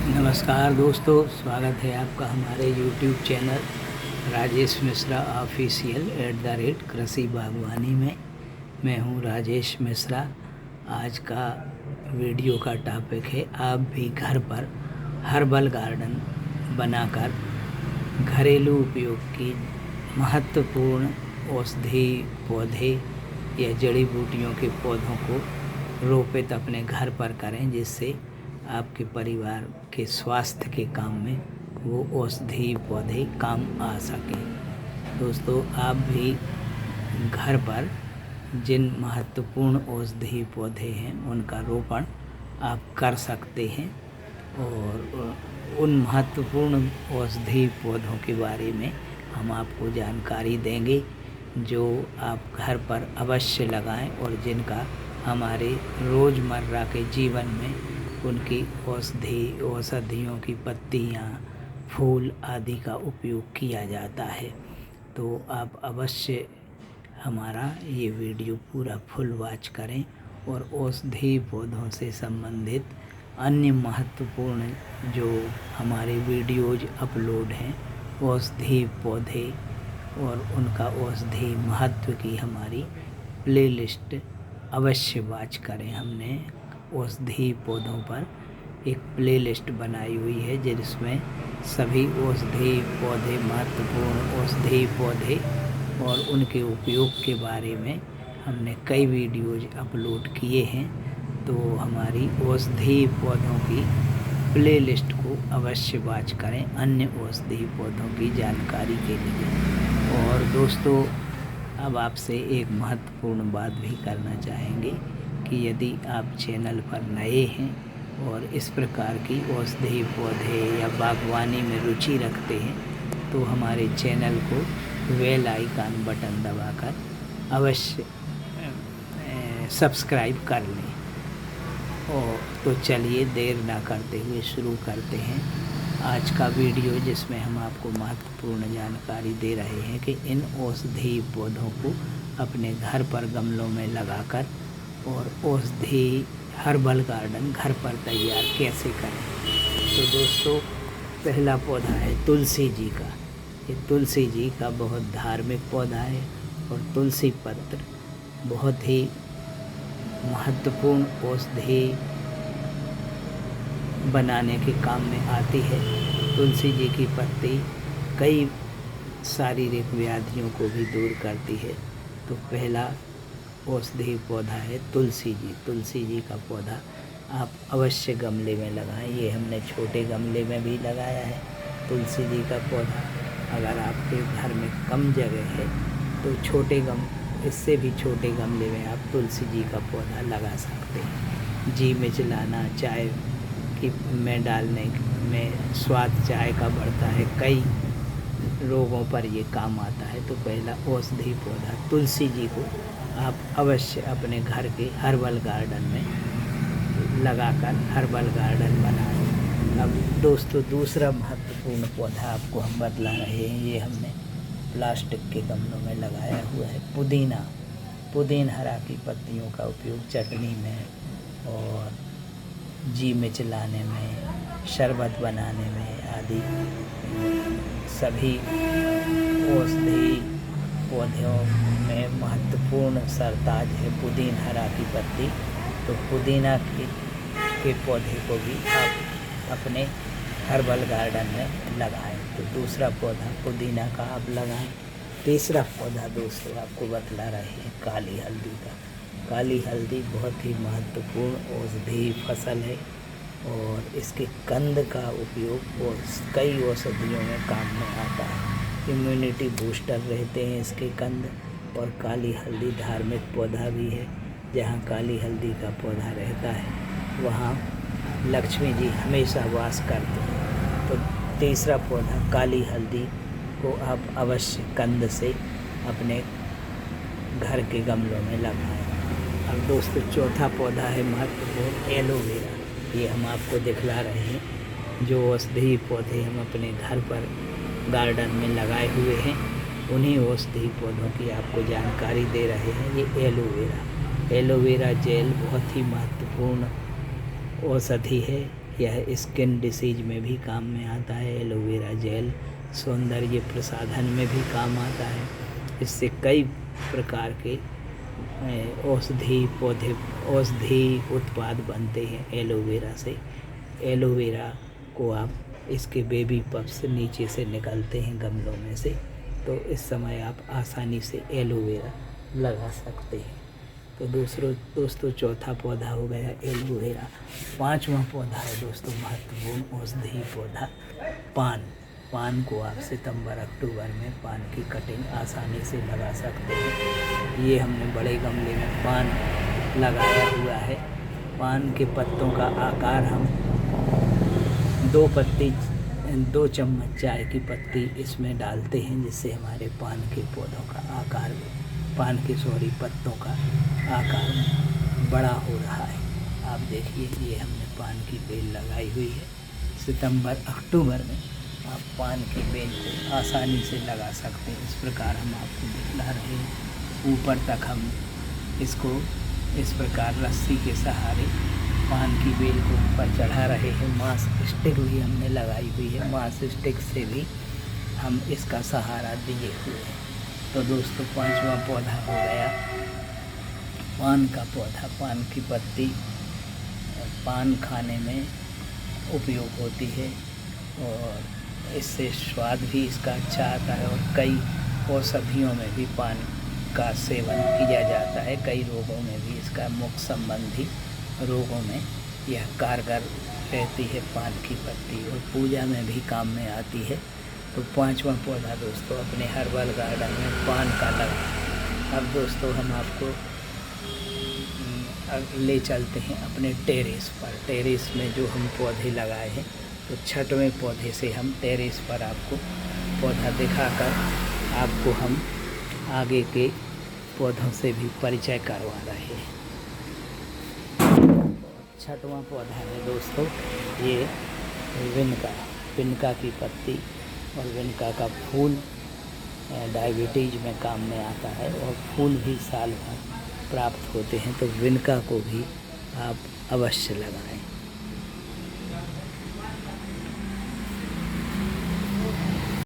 नमस्कार दोस्तों, स्वागत है आपका हमारे YouTube channel Rajesh Mishra official @कृषि बागवानी में। मैं हूं राजेश मिश्रा। आज का वीडियो का टॉपिक है, आप भी घर पर हर्बल गार्डन बनाकर घरेलू उपयोग की महत्वपूर्ण औषधीय पौधे या जड़ी बूटियों के पौधों को रोपित अपने घर पर करें, जिससे आपके परिवार के स्वास्थ्य के काम में वो औषधीय पौधे काम आ सकें। दोस्तों, आप भी घर पर जिन महत्वपूर्ण औषधीय पौधे हैं उनका रोपण आप कर सकते हैं, और उन महत्वपूर्ण औषधीय पौधों के बारे में हम आपको जानकारी देंगे जो आप घर पर अवश्य लगाएं और जिनका हमारे रोज़मर्रा के जीवन में उनकी औषधियों की पत्तियाँ, फूल आदि का उपयोग किया जाता है। तो आप अवश्य हमारा ये वीडियो पूरा फुल वॉच करें और औषधीय पौधों से संबंधित अन्य महत्वपूर्ण जो हमारे वीडियोज अपलोड हैं, औषधीय पौधे और उनका औषधीय महत्व की हमारी प्लेलिस्ट अवश्य वॉच करें। हमने औषधीय पौधों पर एक प्लेलिस्ट बनाई हुई है जिसमें सभी औषधीय पौधे, महत्वपूर्ण औषधीय पौधे और उनके उपयोग के बारे में हमने कई वीडियोज अपलोड किए हैं। तो हमारी औषधीय पौधों की प्लेलिस्ट को अवश्य वॉच करें अन्य औषधीय पौधों की जानकारी के लिए। और दोस्तों, अब आपसे एक महत्वपूर्ण बात भी करना चाहेंगे कि यदि आप चैनल पर नए हैं और इस प्रकार की औषधीय पौधे या बागवानी में रुचि रखते हैं तो हमारे चैनल को बेल आइकन बटन दबाकर अवश्य सब्सक्राइब कर लें। और तो चलिए देर ना करते हुए शुरू करते हैं आज का वीडियो, जिसमें हम आपको महत्वपूर्ण जानकारी दे रहे हैं कि इन औषधीय पौधों को अपने घर पर गमलों में लगाकर और औषधीय हर्बल गार्डन घर पर तैयार कैसे करें। तो दोस्तों, पहला पौधा है तुलसी जी का। ये तुलसी जी का बहुत धार्मिक पौधा है और तुलसी पत्र बहुत ही महत्वपूर्ण औषधि बनाने के काम में आती है। तुलसी जी की पत्ती कई शारीरिक व्याधियों को भी दूर करती है। तो पहला औषधीय पौधा है तुलसी जी। तुलसी जी का पौधा आप अवश्य गमले में लगाएं। ये हमने छोटे गमले में भी लगाया है तुलसी जी का पौधा। अगर आपके घर में कम जगह है तो इससे भी छोटे गमले में आप तुलसी जी का पौधा लगा सकते हैं। जी में चलाना, चाय की में डालने में स्वाद चाय का बढ़ता है, कई रोगों पर ये काम आता है। तो पहला औषधीय पौधा तुलसी जी को आप अवश्य अपने घर के हर्बल गार्डन में लगाकर हर्बल गार्डन बनाएं। अब दोस्तों, दूसरा महत्वपूर्ण पौधा आपको हम बतला रहे हैं। ये हमने प्लास्टिक के गमलों में लगाया हुआ है पुदीना। पुदीनहरा की पत्तियों का उपयोग चटनी में और जी में चलाने में, शरबत बनाने में आदि सभी औषधीय पौधों में महत्वपूर्ण सरताज है पुदीनहरा की पत्ती। तो पुदीना के पौधे को भी आप अपने हर्बल गार्डन में लगाएं। तो दूसरा पौधा पुदीना का आप लगाएं। तीसरा पौधा दोस्तों आपको बतला रहे हैं काली हल्दी का। काली हल्दी बहुत ही महत्वपूर्ण औषधीय फसल है और इसके कंद का उपयोग और कई औषधियों में काम में आता है। इम्यूनिटी बूस्टर रहते हैं इसके कंद। और काली हल्दी धार्मिक पौधा भी है। जहाँ काली हल्दी का पौधा रहता है वहाँ लक्ष्मी जी हमेशा वास करते हैं। तो तीसरा पौधा काली हल्दी को आप अवश्य कंद से अपने घर के गमलों में लगाएं। अब दोस्तों, चौथा पौधा है महत्वपूर्ण एलोवेरा। ये हम आपको दिखला रहे हैं जो औषधीय पौधे हम अपने घर पर गार्डन में लगाए हुए हैं, उन्हीं औषधीय पौधों की आपको जानकारी दे रहे हैं। ये एलोवेरा जेल बहुत ही महत्वपूर्ण औषधि है। यह स्किन डिसीज में भी काम में आता है। एलोवेरा जेल सौंदर्य प्रसाधन में भी काम आता है। इससे कई प्रकार के औषधि उत्पाद बनते हैं एलोवेरा से। एलोवेरा को आप इसके बेबी पप्स नीचे से निकलते हैं गमलों में से, तो इस समय आप आसानी से एलोवेरा लगा सकते हैं। तो दोस्तों चौथा पौधा हो गया एलोवेरा। पांचवा पौधा है दोस्तों महत्वपूर्ण औषधि पौधा पान। पान को आप सितंबर अक्टूबर में पान की कटिंग आसानी से लगा सकते हैं। ये हमने बड़े गमले में पान लगाया हुआ है। पान के पत्तों का आकार हम 2 चम्मच चाय की पत्ती इसमें डालते हैं, जिससे हमारे पान के पौधों का आकार पत्तों का आकार बड़ा हो रहा है। आप देखिए ये हमने पान की बेल लगाई हुई है। सितंबर अक्टूबर में आप पान की बेल को आसानी से लगा सकते हैं। इस प्रकार हम आपको दिखला रहे हैं। ऊपर तक हम इसको इस प्रकार रस्सी के सहारे पान की बेल को ऊपर चढ़ा रहे हैं। मांस स्टिक भी हमने लगाई हुई है। मांस स्टिक से भी हम इसका सहारा दिए हुए हैं। तो दोस्तों पांचवा पौधा हो गया पान का पौधा। पान की पत्ती पान खाने में उपयोग होती है और इससे स्वाद भी इसका अच्छा आता है और कई औषधियों में भी पान का सेवन किया जाता है। कई रोगों में भी इसका मुख संबंधी रोगों में यह कारगर रहती है पान की पत्ती, और पूजा में भी काम में आती है। तो पांचवा पौधा दोस्तों अपने हर्बल गार्डन में पान का लगा। अब दोस्तों हम आपको ले चलते हैं अपने टेरेस पर। टेरेस में जो हम पौधे लगाए हैं, तो छठवें पौधे से हम टेरेस पर आपको पौधा दिखाकर आपको हम आगे के पौधों से भी परिचय करवा रहे हैं। छठवां पौधा है दोस्तों ये विनका की पत्ती और विनका का फूल डायबिटीज में काम में आता है और फूल भी साल भर प्राप्त होते हैं। तो विनका को भी आप अवश्य लगाएं।